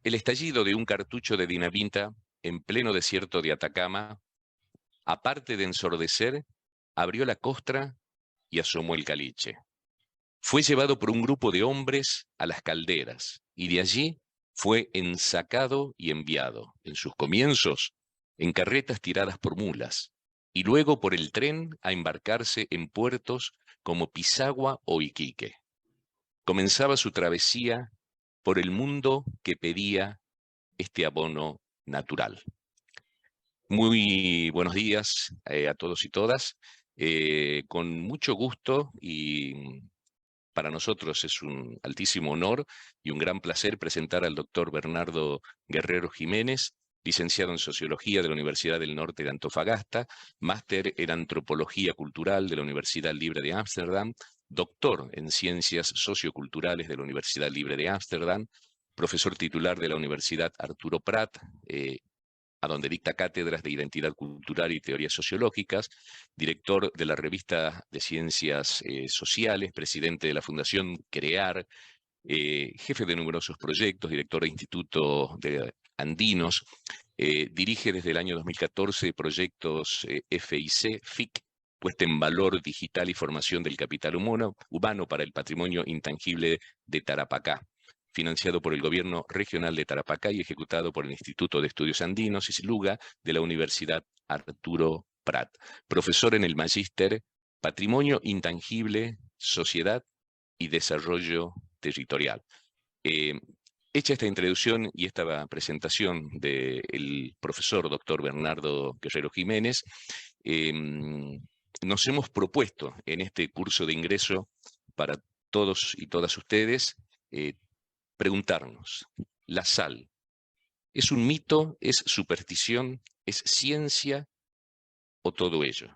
El estallido de un cartucho de dinamita en pleno desierto de Atacama, aparte de ensordecer, abrió la costra y asomó el caliche. Fue llevado por un grupo de hombres a las calderas y de allí fue ensacado y enviado, en sus comienzos, en carretas tiradas por mulas, y luego por el tren a embarcarse en puertos como Pisagua o Iquique. Comenzaba su travesía por el mundo que pedía este abono natural. Muy buenos días a todos y todas. Con mucho gusto y para nosotros es un altísimo honor y un gran placer presentar al doctor Bernardo Guerrero Jiménez, licenciado en Sociología de la Universidad del Norte de Antofagasta, máster en Antropología Cultural de la Universidad Libre de Ámsterdam, doctor en Ciencias Socioculturales de la Universidad Libre de Ámsterdam, profesor titular de la Universidad Arturo Prat, a donde dicta cátedras de identidad cultural y teorías sociológicas, director de la revista de Ciencias Sociales, presidente de la Fundación CREAR, jefe de numerosos proyectos, director de Instituto de Andinos, dirige desde el año 2014 proyectos FIC, FIC, puesta en valor digital y formación del capital humano para el patrimonio intangible de Tarapacá, financiado por el Gobierno Regional de Tarapacá y ejecutado por el Instituto de Estudios Andinos, ISLUGA, de la Universidad Arturo Prat. Profesor en el Magíster Patrimonio Intangible, Sociedad y Desarrollo Territorial. Hecha esta introducción y esta presentación del profesor doctor Bernardo Guerrero Jiménez, nos hemos propuesto en este curso de ingreso para todos y todas ustedes preguntarnos, ¿la sal es un mito, es superstición, es ciencia o todo ello?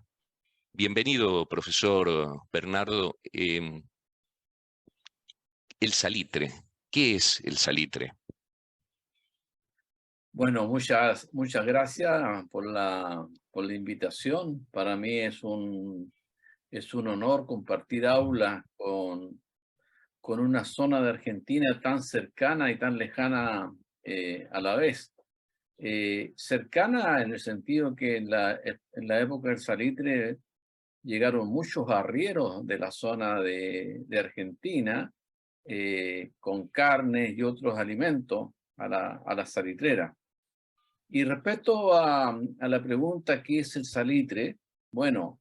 Bienvenido, profesor Bernardo. El salitre, ¿qué es el salitre? Bueno, muchas gracias por la invitación. Para mí es un honor compartir aula con una zona de Argentina tan cercana y tan lejana a la vez. Cercana en el sentido que en la época del salitre llegaron muchos arrieros de la zona de Argentina con carnes y otros alimentos a la salitrera. Y respecto a la pregunta, ¿qué es el salitre? Bueno,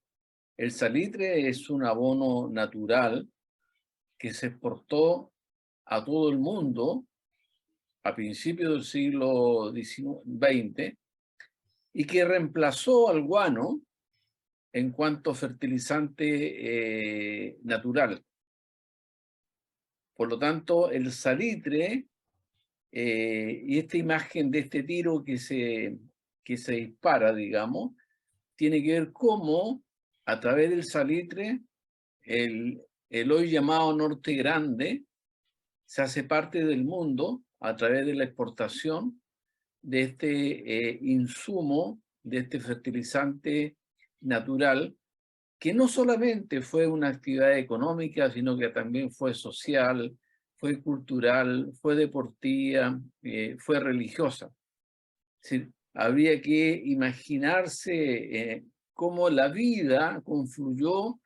el salitre es un abono natural que se exportó a todo el mundo a principios del siglo XX y que reemplazó al guano en cuanto fertilizante natural. Por lo tanto, el salitre y esta imagen de este tiro que se dispara, digamos, tiene que ver cómo a través del salitre el hoy llamado Norte Grande se hace parte del mundo a través de la exportación de este insumo, de este fertilizante natural, que no solamente fue una actividad económica, sino que también fue social, fue cultural, fue deportiva, fue religiosa. Es decir, habría que imaginarse cómo la vida confluyó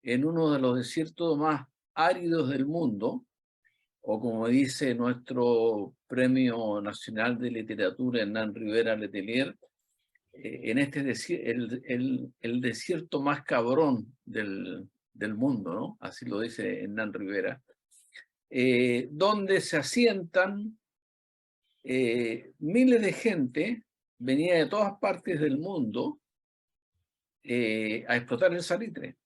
en uno de los desiertos más áridos del mundo, o como dice nuestro Premio Nacional de Literatura, Hernán Rivera Letelier, en este el desierto más cabrón del mundo, ¿no? Así lo dice Hernán Rivera, donde se asientan miles de gente, venía de todas partes del mundo a explotar el salitre,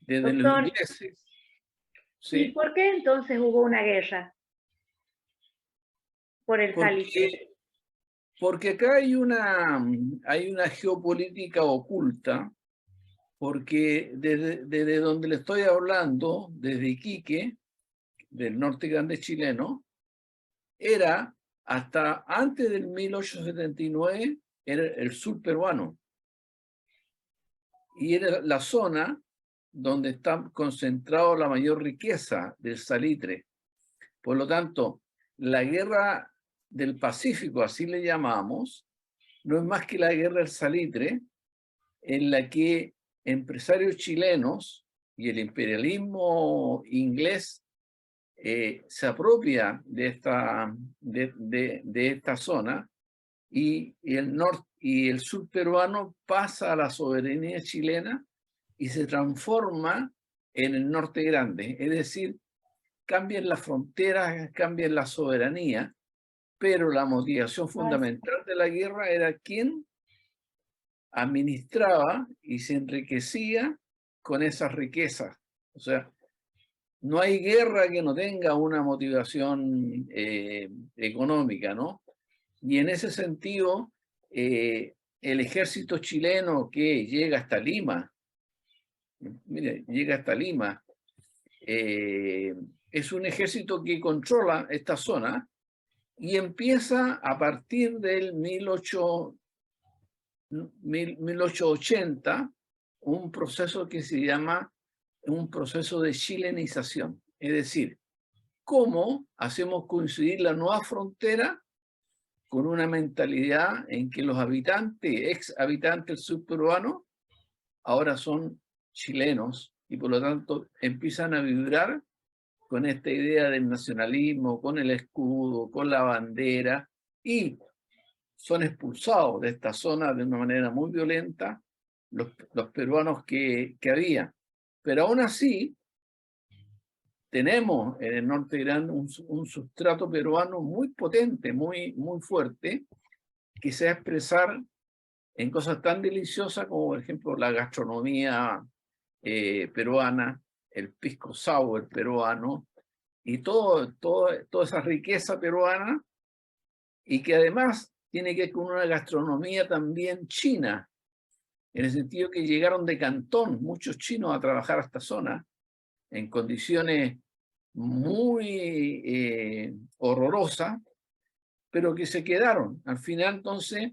desde los Doctor, ingleses. ¿y ¿Sí? por qué entonces hubo una guerra por el salitre? Porque acá hay una geopolítica oculta, porque desde donde le estoy hablando, desde Iquique, del norte grande chileno, era hasta antes del 1879, era el sur peruano. Y era la zona donde está concentrada la mayor riqueza del salitre. Por lo tanto, la guerra del Pacífico, así le llamamos, no es más que la guerra del salitre, en la que empresarios chilenos y el imperialismo inglés se apropia de esta zona y el norte y el sur peruano pasa a la soberanía chilena y se transforma en el norte grande, es decir, cambian las fronteras, cambian la soberanía, pero la motivación fundamental de la guerra era quién administraba y se enriquecía con esas riquezas. O sea, no hay guerra que no tenga una motivación económica, ¿no? Y en ese sentido, el ejército chileno que llega hasta Lima, mire, llega hasta Lima, es un ejército que controla esta zona y empieza a partir del 1880 un proceso que se llama un proceso de chilenización. Es decir, cómo hacemos coincidir la nueva frontera con una mentalidad en que los habitantes, ex habitantes subperuanos, ahora son chilenos y por lo tanto empiezan a vibrar con esta idea del nacionalismo, con el escudo, con la bandera, y son expulsados de esta zona de una manera muy violenta los peruanos que había. Pero aún así, tenemos en el norte grande un sustrato peruano muy potente, muy fuerte, que se va a expresar en cosas tan deliciosas como, por ejemplo, la gastronomía peruana, el pisco sour peruano, y toda esa riqueza peruana, y que además tiene que ver con una gastronomía también china, en el sentido que llegaron de Cantón muchos chinos a trabajar a esta zona, en condiciones muy horrorosas, pero que se quedaron. Al final, entonces,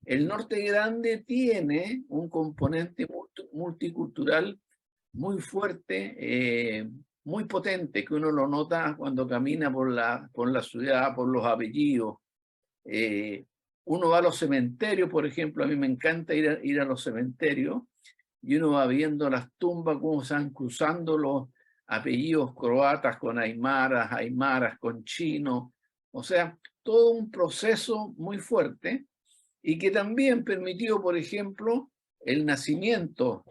el norte grande tiene un componente multicultural muy fuerte, muy potente, que uno lo nota cuando camina por la ciudad, por los apellidos. Uno va a los cementerios, por ejemplo, a mí me encanta ir a los cementerios, y uno va viendo las tumbas, cómo se van cruzando los apellidos croatas con aymaras con chinos, o sea, todo un proceso muy fuerte, y que también permitió, por ejemplo, el nacimiento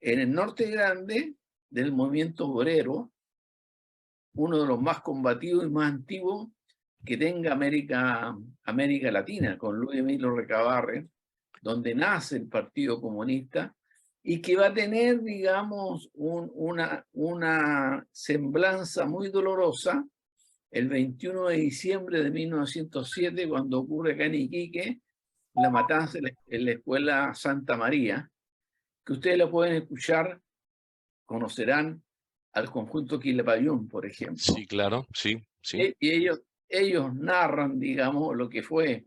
en el norte grande del movimiento obrero, uno de los más combativos y más antiguos que tenga América Latina, con Luis Emilio Recabarren, donde nace el Partido Comunista, y que va a tener, digamos, una semblanza muy dolorosa el 21 de diciembre de 1907, cuando ocurre acá en Iquique la matanza en la escuela Santa María, que ustedes la pueden escuchar, conocerán al conjunto Quilapayún, por ejemplo. Sí, claro, sí, sí. Y ellos narran, digamos, lo que fue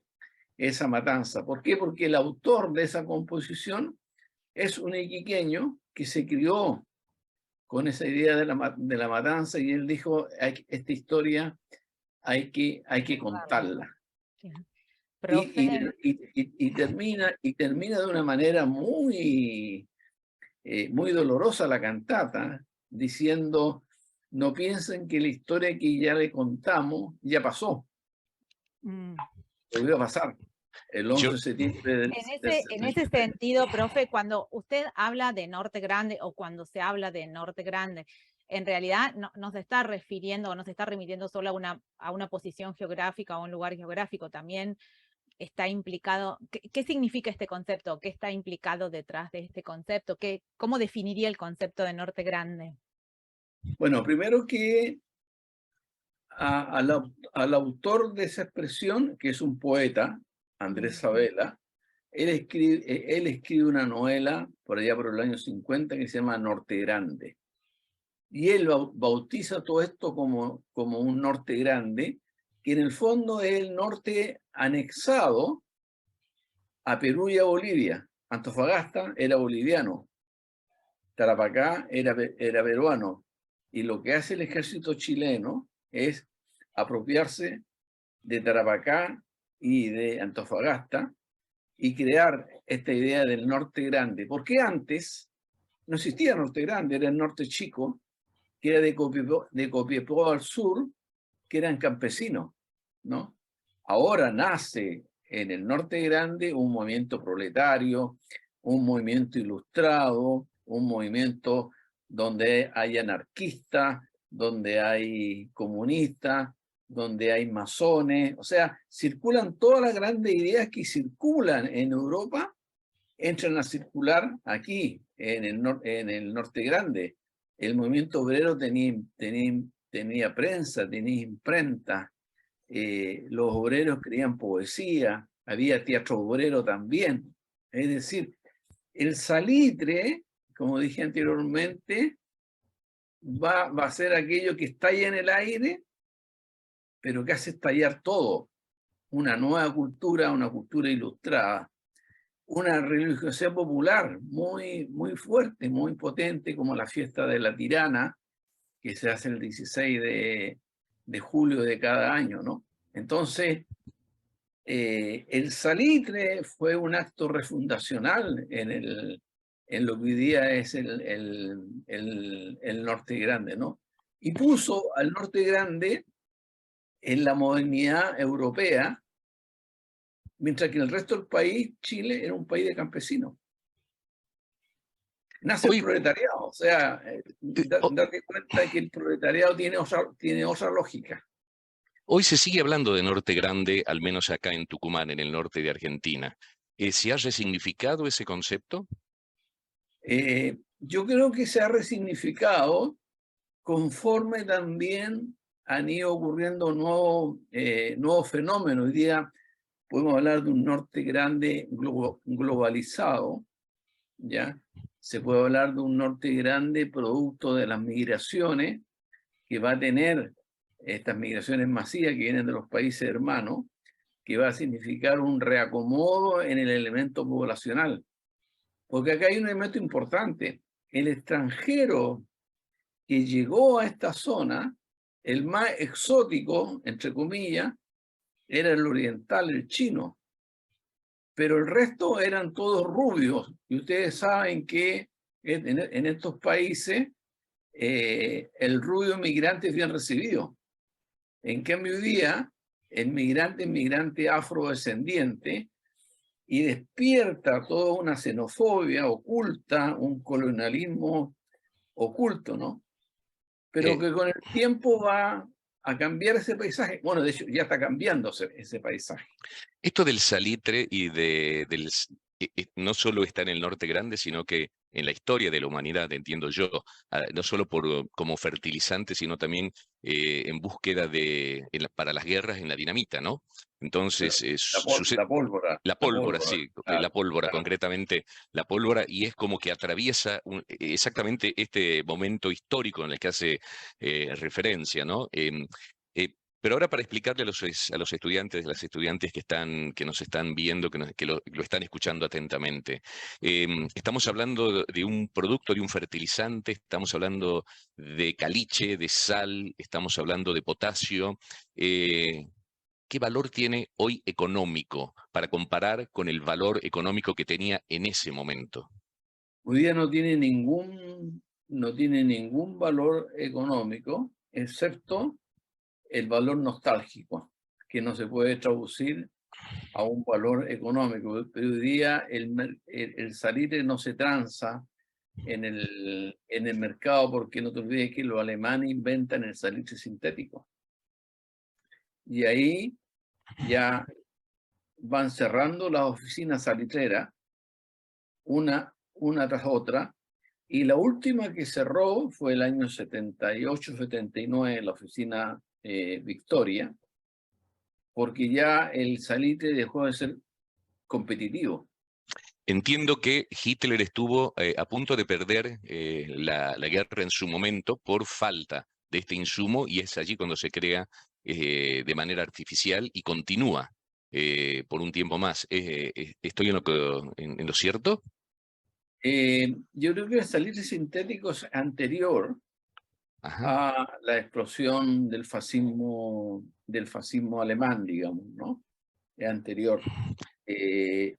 esa matanza. ¿Por qué? Porque el autor de esa composición es un iquiqueño que se crió con esa idea de la matanza, y él dijo, esta historia hay que contarla. Y termina de una manera muy dolorosa la cantata, diciendo, no piensen que la historia que ya le contamos ya pasó. Volvió a pasar el 11 de septiembre del En ese sentido, profe, cuando usted habla de Norte Grande o cuando se habla de Norte Grande, en realidad no se está refiriendo o no se está remitiendo solo a una posición geográfica o a un lugar geográfico, también está implicado. ¿Qué significa este concepto? ¿Qué está implicado detrás de este concepto? ¿Cómo definiría el concepto de Norte Grande? Bueno, primero que al autor de esa expresión, que es un poeta, Andrés Sabela, él escribe una novela por allá por el año 50 que se llama Norte Grande. Y él bautiza todo esto como un norte grande, que en el fondo es el norte anexado a Perú y a Bolivia. Antofagasta era boliviano, Tarapacá era peruano, y lo que hace el ejército chileno es apropiarse de Tarapacá y de Antofagasta y crear esta idea del norte grande. Porque antes no existía norte grande, era el norte chico, que era de Copiapó al sur, que eran campesinos, ¿no? Ahora nace en el norte grande un movimiento proletario, un movimiento ilustrado, un movimiento donde hay anarquistas, donde hay comunistas, donde hay masones, o sea, circulan todas las grandes ideas que circulan en Europa, entran a circular aquí, en el norte grande. El movimiento obrero tenía prensa, tenía imprenta, los obreros creían poesía, había teatro obrero también. Es decir, el salitre, como dije anteriormente, va a ser aquello que estalla en el aire, pero que hace estallar todo. Una nueva cultura, una cultura ilustrada, una religiosidad popular muy, muy fuerte, muy potente, como la fiesta de la Tirana, que se hace el 16 de julio de cada año, ¿no? Entonces, el salitre fue un acto refundacional en lo que hoy día es el norte grande, ¿no? Y puso al norte grande en la modernidad europea, mientras que en el resto del país, Chile, era un país de campesinos. Nace el proletariado, o sea, date cuenta que el proletariado tiene otra lógica. Hoy se sigue hablando de norte grande, al menos acá en Tucumán, en el norte de Argentina. ¿Se ha resignificado ese concepto? Yo creo que se ha resignificado conforme también han ido ocurriendo nuevos fenómenos. Hoy día podemos hablar de un norte grande globalizado, ¿ya? Se puede hablar de un norte grande producto de las migraciones que va a tener estas migraciones masivas que vienen de los países hermanos, que va a significar un reacomodo en el elemento poblacional. Porque acá hay un elemento importante. El extranjero que llegó a esta zona, el más exótico, entre comillas, era el oriental, el chino. Pero el resto eran todos rubios. Y ustedes saben que en estos países el rubio migrante es bien recibido. En cambio hoy día, el migrante afrodescendiente, y despierta toda una xenofobia oculta, un colonialismo oculto, ¿no? Pero que con el tiempo va a cambiar ese paisaje. Bueno, de hecho, ya está cambiando ese paisaje. Esto del salitre y no solo está en el norte grande, sino que en la historia de la humanidad, entiendo yo, no solo como fertilizante, sino también en búsqueda para las guerras en la dinamita, ¿no? Entonces, la pólvora. La pólvora, sí. La pólvora, concretamente la pólvora, y es como que atraviesa exactamente este momento histórico en el que hace referencia, ¿no? Pero ahora para explicarle a los estudiantes, las estudiantes que nos están viendo, que lo están escuchando atentamente, estamos hablando de un producto, de un fertilizante, estamos hablando de caliche, de sal, estamos hablando de potasio. ¿Qué valor tiene hoy económico para comparar con el valor económico que tenía en ese momento? Hoy día no tiene ningún valor económico, excepto el valor nostálgico, que no se puede traducir a un valor económico. Pero hoy día el salitre no se transa en el mercado, porque no te olvides que los alemanes inventan el salitre sintético. Y ahí ya van cerrando las oficinas salitreras, una tras otra, y la última que cerró fue el año 78-79, la oficina Victoria, porque ya el salitre dejó de ser competitivo. Entiendo que Hitler estuvo a punto de perder la guerra en su momento por falta de este insumo, y es allí cuando se crea de manera artificial y continúa por un tiempo más. ¿Estoy en lo cierto? Yo creo que el salitre sintético es anterior, Ajá. a la explosión del fascismo alemán, digamos, ¿no? Anterior.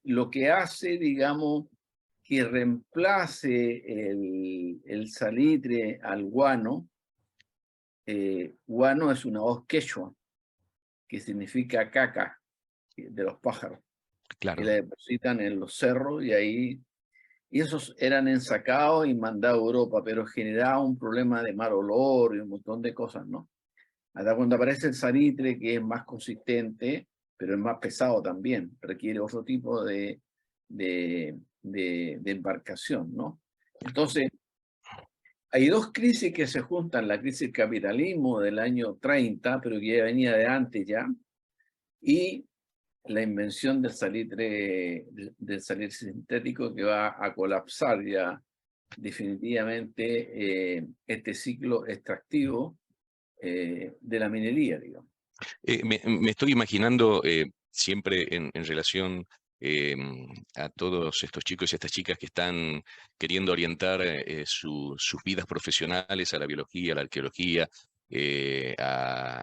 Lo que hace, digamos, que reemplace el salitre al guano. Guano es una voz quechua, que significa caca de los pájaros, que Claro. la depositan en los cerros y esos eran ensacados y mandados a Europa, pero generaba un problema de mal olor y un montón de cosas, ¿no? Hasta cuando aparece el salitre, que es más consistente, pero es más pesado también, requiere otro tipo de embarcación, ¿no? Entonces, hay dos crisis que se juntan, la crisis del capitalismo del año 30, pero que ya venía de antes ya, y la invención del salitre sintético que va a colapsar ya definitivamente este ciclo extractivo de la minería, digamos. Me estoy imaginando siempre en relación a todos estos chicos y estas chicas que están queriendo orientar sus vidas profesionales a la biología, a la arqueología, a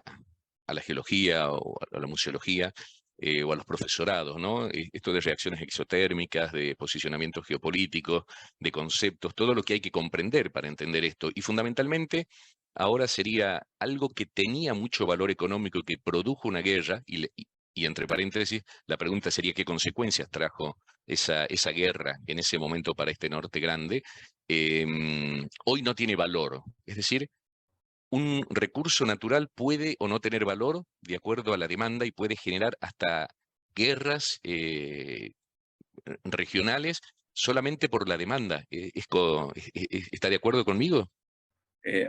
la geología o a la museología. O a los profesorados, ¿no? Esto de reacciones exotérmicas, de posicionamientos geopolíticos, de conceptos, todo lo que hay que comprender para entender esto. Y fundamentalmente, ahora sería algo que tenía mucho valor económico, que produjo una guerra, y entre paréntesis, la pregunta sería qué consecuencias trajo esa guerra en ese momento para este norte grande. Hoy no tiene valor. Es decir, un recurso natural puede o no tener valor de acuerdo a la demanda y puede generar hasta guerras regionales solamente por la demanda. ¿Está de acuerdo conmigo?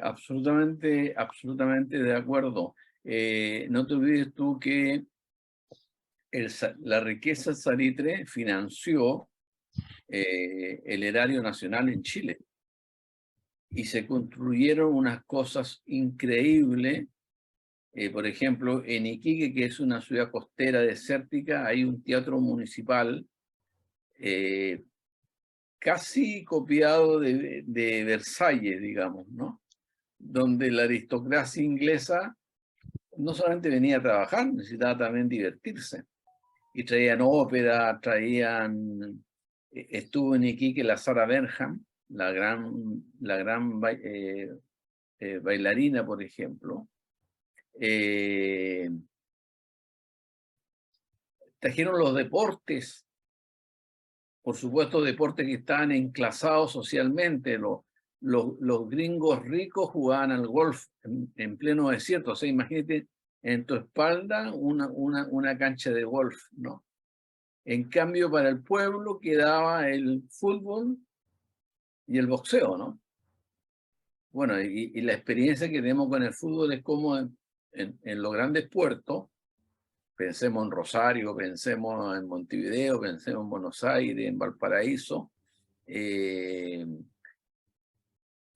Absolutamente, absolutamente de acuerdo. No te olvides tú que la riqueza salitre financió el erario nacional en Chile y se construyeron unas cosas increíbles. Por ejemplo, en Iquique, que es una ciudad costera desértica, hay un teatro municipal casi copiado de Versalles, digamos, ¿no? Donde la aristocracia inglesa no solamente venía a trabajar, necesitaba también divertirse. Y traían ópera, estuvo en Iquique la Sarah Bernhardt, la gran bailarina, por ejemplo. Trajeron los deportes, por supuesto, deportes que estaban enclasados socialmente. Los gringos ricos jugaban al golf en pleno desierto. O sea, imagínate en tu espalda una cancha de golf, ¿no? En cambio, para el pueblo quedaba el fútbol y el boxeo, ¿no? Bueno, y la experiencia que tenemos con el fútbol es como en los grandes puertos, pensemos en Rosario, pensemos en Montevideo, pensemos en Buenos Aires, en Valparaíso,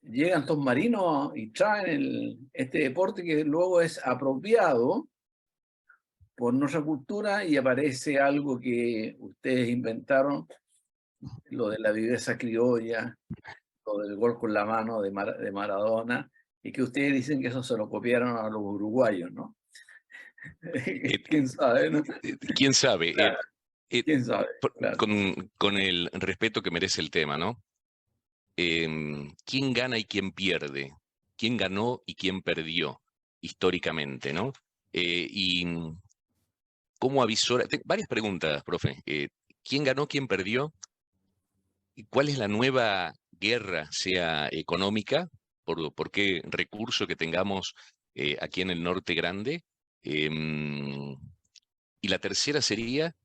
llegan estos marinos y traen este deporte que luego es apropiado por nuestra cultura y aparece algo que ustedes inventaron, lo de la viveza criolla, lo del gol con la mano de Maradona, y que ustedes dicen que eso se lo copiaron a los uruguayos, ¿no? ¿Quién sabe, no? ¿Quién sabe? Claro, ¿quién sabe? Claro. Con el respeto que merece el tema, ¿no? ¿Quién gana y quién pierde? ¿Quién ganó y quién perdió históricamente, ¿no? Y cómo avisora. Varias preguntas, profe. ¿Quién ganó, quién perdió? ¿Cuál es la nueva guerra, sea económica, por qué recurso que tengamos aquí en el norte grande? Y la tercera sería,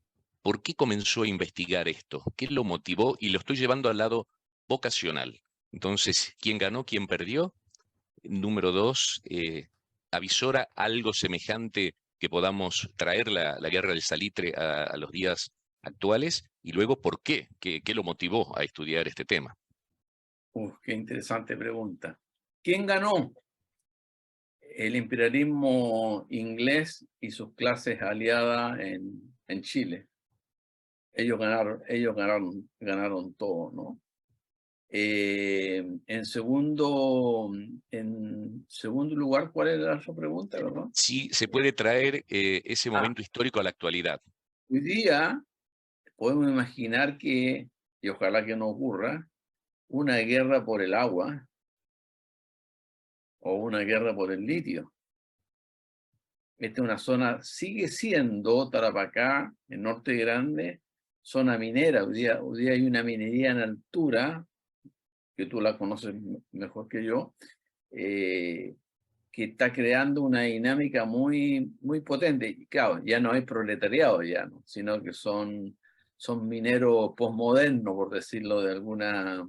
¿por qué comenzó a investigar esto? ¿Qué lo motivó? Y lo estoy llevando al lado vocacional. Entonces, ¿quién ganó, quién perdió? Número dos, ¿avisora algo semejante que podamos traer la guerra del salitre a los días actuales? Y luego, ¿por qué? ¿Qué lo motivó a estudiar este tema? Qué interesante pregunta. ¿Quién ganó? El imperialismo inglés y sus clases aliadas en Chile. Ellos ganaron todo, ¿no? En segundo, en segundo lugar, ¿cuál era la otra pregunta, verdad? Si se puede traer ese momento histórico a la actualidad. Hoy día podemos imaginar que, y ojalá que no ocurra, una guerra por el agua o una guerra por el litio. Esta es una zona, sigue siendo Tarapacá, en Norte Grande, zona minera. Hoy día hay una minería en altura, que tú la conoces mejor que yo, que está creando una dinámica muy, muy potente. Y claro, ya no hay proletariado ya, ¿no? Sino que son mineros posmodernos, por decirlo de alguna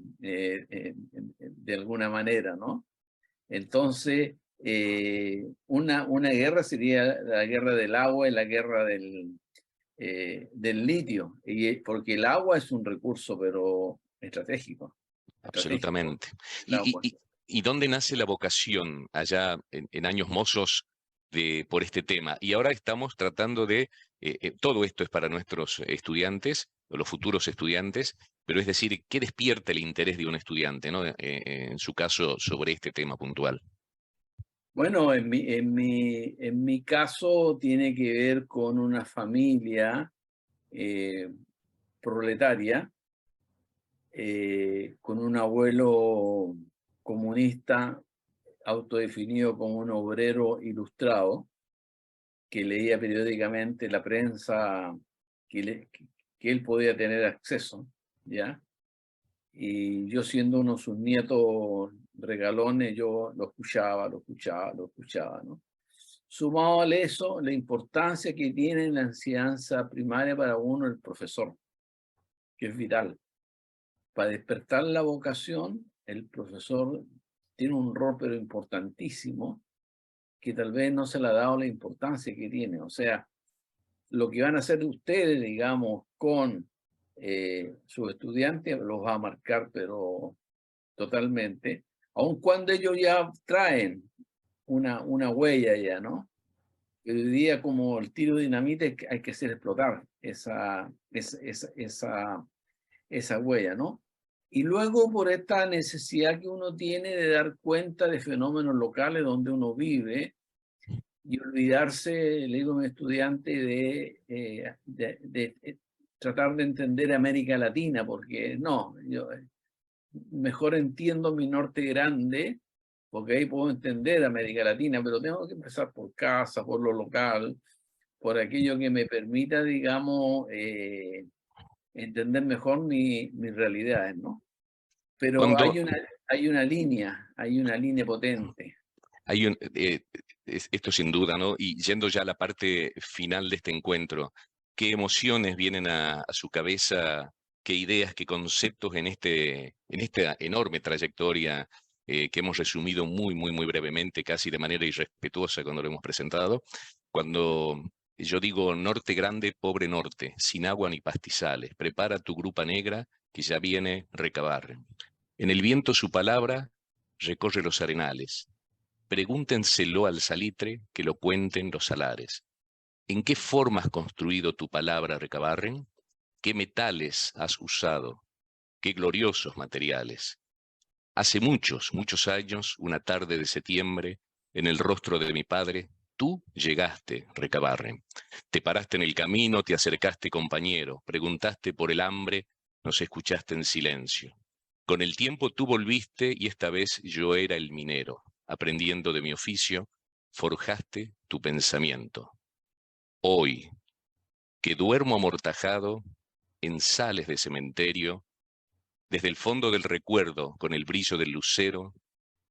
manera, ¿no? Entonces, una guerra sería la guerra del agua y la guerra del litio, porque el agua es un recurso, pero estratégico. Absolutamente. El agua. ¿Y dónde nace la vocación allá en años mozos por este tema? Y ahora estamos tratando de, todo esto es para nuestros estudiantes, o los futuros estudiantes, pero es decir, ¿qué despierta el interés de un estudiante, ¿no? En su caso, sobre este tema puntual? Bueno, en mi caso tiene que ver con una familia proletaria, con un abuelo comunista autodefinido como un obrero ilustrado, que leía periódicamente la prensa que él podía tener acceso, ¿ya? Y yo siendo uno de sus nietos regalones, yo lo escuchaba, ¿no? Sumado a eso, la importancia que tiene en la enseñanza primaria para uno el profesor, que es vital. Para despertar la vocación, el profesor tiene un rol pero importantísimo, que tal vez no se le ha dado la importancia que tiene. O sea, lo que van a hacer ustedes, digamos, con sus estudiantes, los va a marcar, pero totalmente, aun cuando ellos ya traen una huella ya, ¿no? Hoy día, como el tiro de dinamita, hay que hacer explotar esa huella, ¿no? Y luego por esta necesidad que uno tiene de dar cuenta de fenómenos locales donde uno vive y olvidarse, le digo a mi estudiante, de tratar de entender América Latina, porque no, yo mejor entiendo mi norte grande, porque ahí puedo entender América Latina, pero tengo que empezar por casa, por lo local, por aquello que me permita, digamos, entender mejor mis realidades, ¿no? Pero Cuando hay una línea potente. hay esto sin duda, ¿no? Y yendo ya a la parte final de este encuentro, ¿qué emociones vienen a su cabeza? ¿Qué ideas, qué conceptos en esta enorme trayectoria que hemos resumido muy, muy, muy brevemente, casi de manera irrespetuosa cuando lo hemos presentado? Cuando yo digo norte grande, pobre norte, sin agua ni pastizales, prepara tu grupa negra que ya viene recabar. En el viento su palabra recorre los arenales. Pregúntenselo al salitre, que lo cuenten los salares. ¿En qué forma has construido tu palabra, Recabarren? ¿Qué metales has usado? ¿Qué gloriosos materiales? Hace muchos, muchos años, una tarde de septiembre, en el rostro de mi padre, tú llegaste, Recabarren. Te paraste en el camino, te acercaste, compañero, preguntaste por el hambre, nos escuchaste en silencio. Con el tiempo tú volviste y esta vez yo era el minero. Aprendiendo de mi oficio, forjaste tu pensamiento. Hoy, que duermo amortajado en sales de cementerio, desde el fondo del recuerdo, con el brillo del lucero,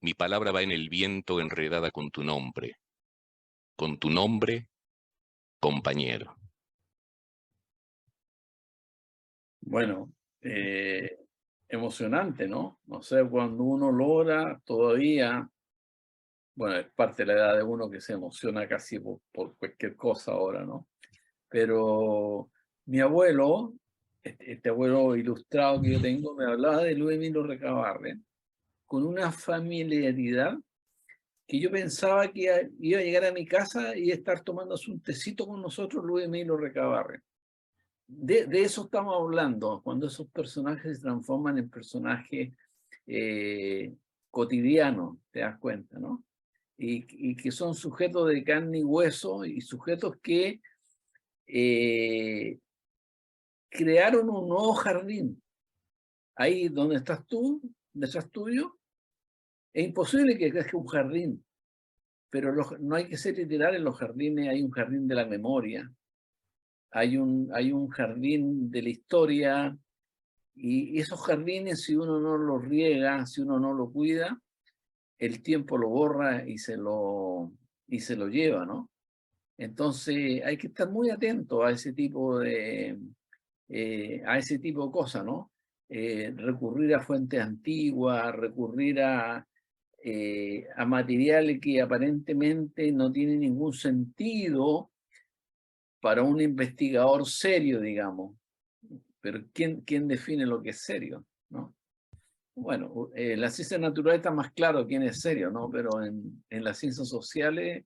mi palabra va en el viento enredada con tu nombre, compañero. Bueno, emocionante, ¿no? O sea, cuando uno logra todavía, bueno, es parte de la edad de uno que se emociona casi por cualquier cosa ahora, ¿no? Pero mi abuelo, este abuelo ilustrado que yo tengo, me hablaba de Luis Emilio Recabarren con una familiaridad que yo pensaba que iba a llegar a mi casa y estar tomándose un tecito con nosotros, Luis Emilio Recabarren. De eso estamos hablando, cuando esos personajes se transforman en personajes cotidianos, te das cuenta, ¿no? y que son sujetos de carne y hueso y sujetos que crearon un nuevo jardín. Ahí donde estás tú, detrás tuyo, es imposible que crezca un jardín, pero no hay que ser literal en los jardines. Hay un jardín de la memoria, hay un jardín de la historia, y esos jardines, si uno no los riega, si uno no lo cuida, el tiempo lo borra y se lo lleva, ¿no? Entonces hay que estar muy atento a ese tipo de cosas, ¿no? Recurrir a fuentes antiguas, recurrir a materiales que aparentemente no tienen ningún sentido para un investigador serio, digamos. Pero ¿quién define lo que es serio, no? Bueno, la ciencia natural está más claro quién es serio, ¿no? Pero en las ciencias sociales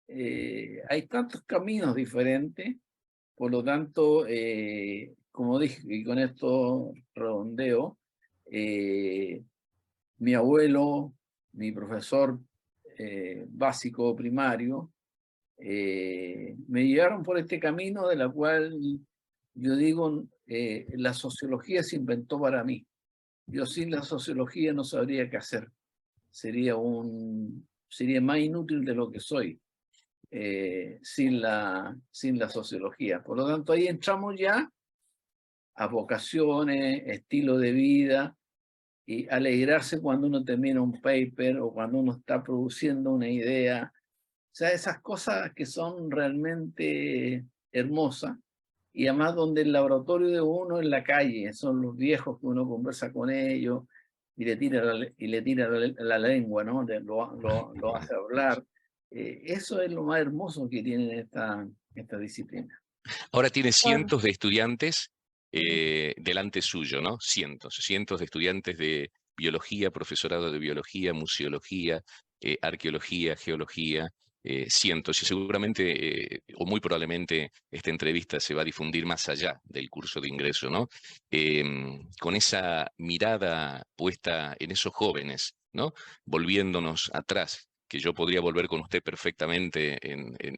hay tantos caminos diferentes, por lo tanto, como dije, y con esto redondeo, mi abuelo, mi profesor básico primario, me llevaron por este camino de la cual yo digo, la sociología se inventó para mí. Yo sin la sociología no sabría qué hacer. Sería más inútil de lo que soy sin la sociología. Por lo tanto, ahí entramos ya a vocaciones, estilo de vida, y alegrarse cuando uno termina un paper o cuando uno está produciendo una idea. O sea, esas cosas que son realmente hermosas, y además donde el laboratorio de uno en la calle, son los viejos que uno conversa con ellos y le tira la lengua, ¿no? Lo hace hablar. Eso es lo más hermoso que tiene esta disciplina. Ahora tiene cientos de estudiantes delante suyo, ¿no? Cientos de estudiantes de biología, profesorado de biología, museología, arqueología, geología, cientos. Y seguramente, o muy probablemente, esta entrevista se va a difundir más allá del curso de ingreso, ¿no? Con esa mirada puesta en esos jóvenes, ¿no? Volviéndonos atrás, que yo podría volver con usted perfectamente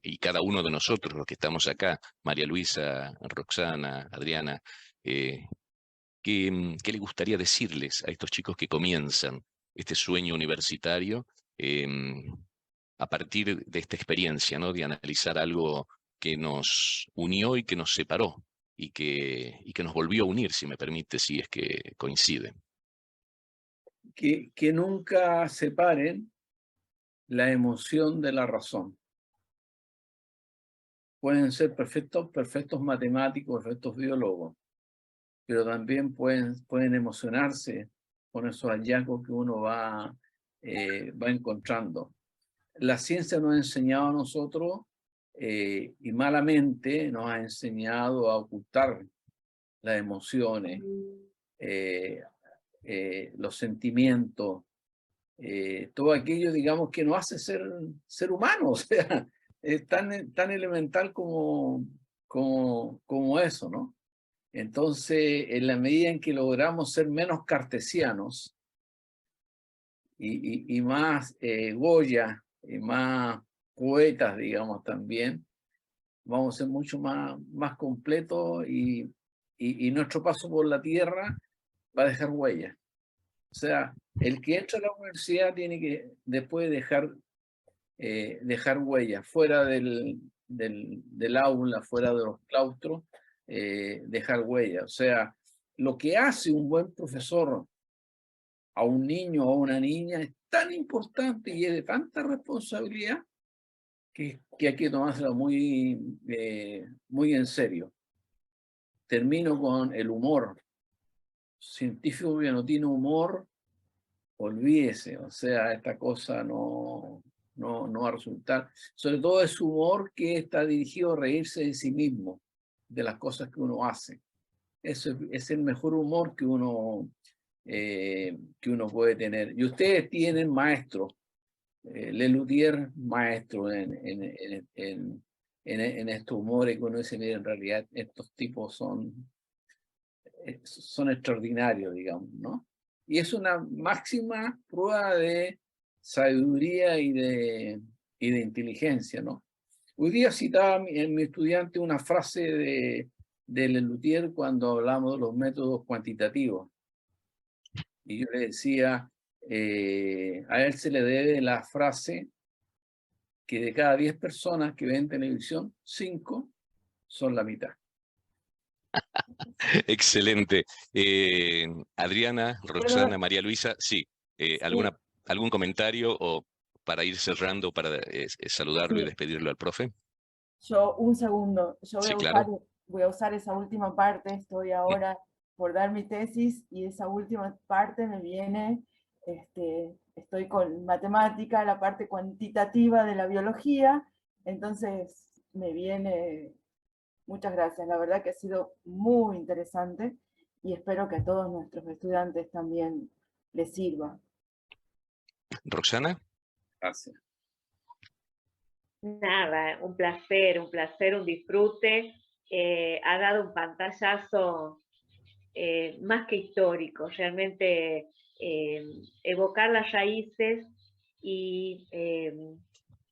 y cada uno de nosotros, los que estamos acá, María Luisa, Roxana, Adriana, ¿qué le gustaría decirles a estos chicos que comienzan este sueño universitario a partir de esta experiencia, ¿no? De analizar algo que nos unió y que nos separó y que nos volvió a unir, si me permite, si es que coincide? Que nunca separen la emoción de la razón. Pueden ser perfectos matemáticos, perfectos biólogos, pero también pueden emocionarse con esos hallazgos que uno va encontrando. La ciencia nos ha enseñado a nosotros, y malamente nos ha enseñado a ocultar las emociones, los sentimientos, todo aquello, digamos, que nos hace ser humanos. O sea, es tan elemental como eso, ¿no? Entonces, en la medida en que logramos ser menos cartesianos y más Goya, y más poetas, digamos, también, vamos a ser mucho más completos, y nuestro paso por la tierra va a dejar huella. O sea, el que entra a la universidad tiene que después dejar huella fuera del aula, fuera de los claustros, dejar huella. O sea, lo que hace un buen profesor a un niño o a una niña es tan importante y es de tanta responsabilidad que hay que tomárselo muy en serio. Termino con el humor. Científico que no tiene humor, olvídese. O sea, esta cosa no va a resultar. Sobre todo es humor que está dirigido a reírse de sí mismo, de las cosas que uno hace. Eso es el mejor humor que uno puede tener. Y ustedes tienen maestros. Lelutier, maestro en estos humores, que uno dice, mira, en realidad estos tipos son extraordinarios, digamos, ¿no? Y es una máxima prueba de sabiduría y de inteligencia, ¿no? Hoy día citaba en mi estudiante una frase de Lelutier cuando hablamos de los métodos cuantitativos. Y yo le decía, a él se le debe la frase que de cada 10 personas que ven televisión, 5 son la mitad. Excelente. Adriana, Roxana, María Luisa, sí, ¿algún comentario o para ir cerrando, para saludarlo y despedirlo al profe? Yo, un segundo, yo Sí, claro. voy a usar esa última parte, estoy ahora por dar mi tesis y esa última parte me viene, estoy con matemática, la parte cuantitativa de la biología, entonces me viene, muchas gracias, la verdad que ha sido muy interesante y espero que a todos nuestros estudiantes también les sirva. Roxana. Gracias. Nada, un placer, un disfrute. Ha dado un pantallazo más que histórico, realmente evocar las raíces y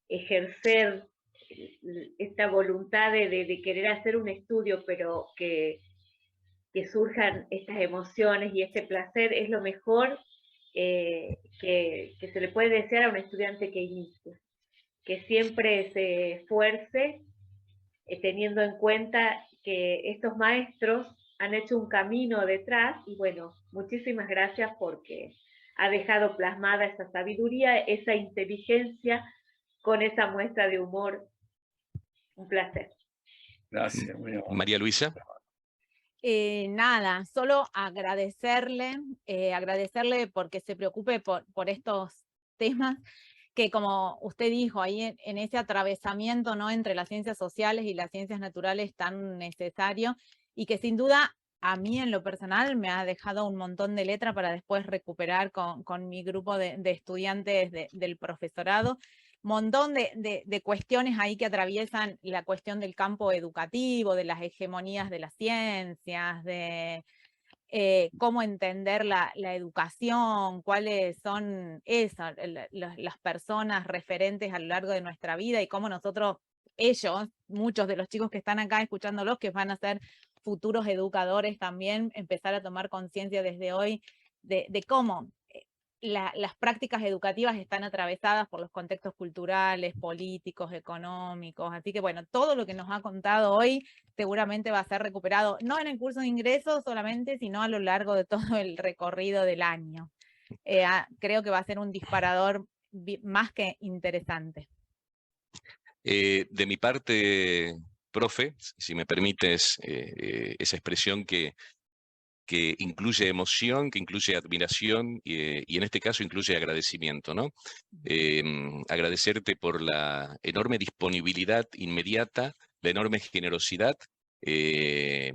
ejercer esta voluntad de querer hacer un estudio, pero que surjan estas emociones y este placer es lo mejor que se le puede desear a un estudiante que inicia. Que siempre se esfuerce teniendo en cuenta que estos maestros han hecho un camino detrás y bueno, muchísimas gracias porque ha dejado plasmada esa sabiduría, esa inteligencia con esa muestra de humor. Un placer. Gracias. María Luisa. Nada, solo agradecerle porque se preocupe por estos temas que, como usted dijo, ahí en ese atravesamiento, ¿no?, entre las ciencias sociales y las ciencias naturales tan necesario, y que sin duda a mí en lo personal me ha dejado un montón de letra para después recuperar con mi grupo de estudiantes del profesorado, montón de cuestiones ahí que atraviesan la cuestión del campo educativo, de las hegemonías de las ciencias, de cómo entender la educación, cuáles son esas, las personas referentes a lo largo de nuestra vida y cómo nosotros, ellos, muchos de los chicos que están acá escuchándolos, que van a ser futuros educadores también, empezar a tomar conciencia desde hoy de cómo las prácticas educativas están atravesadas por los contextos culturales, políticos, económicos, así que bueno, todo lo que nos ha contado hoy seguramente va a ser recuperado, no en el curso de ingreso solamente, sino a lo largo de todo el recorrido del año. Creo que va a ser un disparador más que interesante. De mi parte, profe, si me permites esa expresión que incluye emoción, que incluye admiración y en este caso incluye agradecimiento, ¿no? Agradecerte por la enorme disponibilidad inmediata, la enorme generosidad de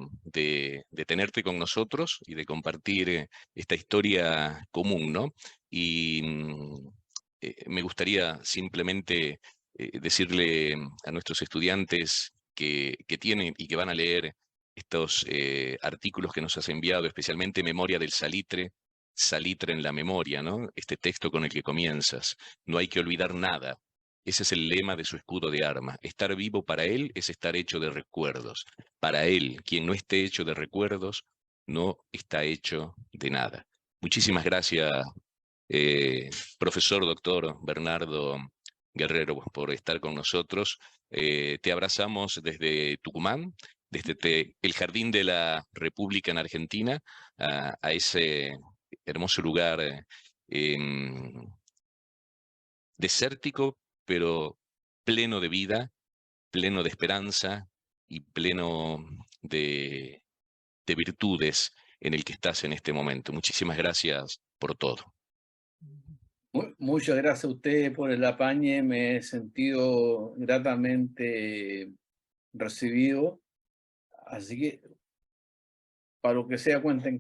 tenerte con nosotros y de compartir esta historia común, ¿no? Y me gustaría simplemente decirle a nuestros estudiantes que tienen y que van a leer estos artículos que nos has enviado, especialmente Memoria del Salitre, Salitre en la memoria, ¿no? Este texto con el que comienzas. No hay que olvidar nada. Ese es el lema de su escudo de arma. Estar vivo para él es estar hecho de recuerdos. Para él, quien no esté hecho de recuerdos, no está hecho de nada. Muchísimas gracias, profesor doctor Bernardo Guerrero, por estar con nosotros. Te abrazamos desde Tucumán, desde el Jardín de la República en Argentina, a ese hermoso lugar desértico, pero pleno de vida, pleno de esperanza y pleno de virtudes en el que estás en este momento. Muchísimas gracias por todo. Muchas gracias a ustedes por el apañe, me he sentido gratamente recibido, así que para lo que sea cuenten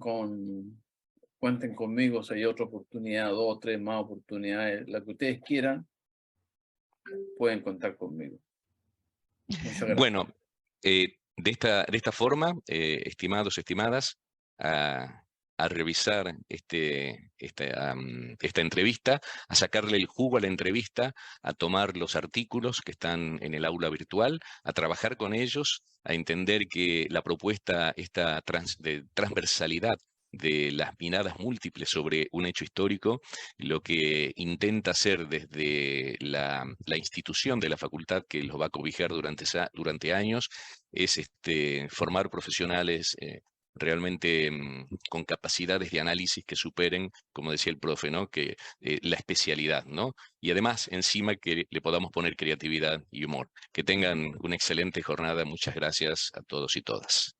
conmigo, si hay otra oportunidad, 2 o 3 más oportunidades, la que ustedes quieran, pueden contar conmigo. Muchas gracias. Bueno, de esta forma, estimados, estimadas, a revisar esta entrevista, a sacarle el jugo a la entrevista, a tomar los artículos que están en el aula virtual, a trabajar con ellos, a entender que la propuesta de transversalidad de las miradas múltiples sobre un hecho histórico, lo que intenta hacer desde la institución de la facultad que los va a cobijar durante años, es formar profesionales realmente con capacidades de análisis que superen, como decía el profe, ¿no? Que la especialidad, ¿no? Y además, encima, que le podamos poner creatividad y humor. Que tengan una excelente jornada. Muchas gracias a todos y todas.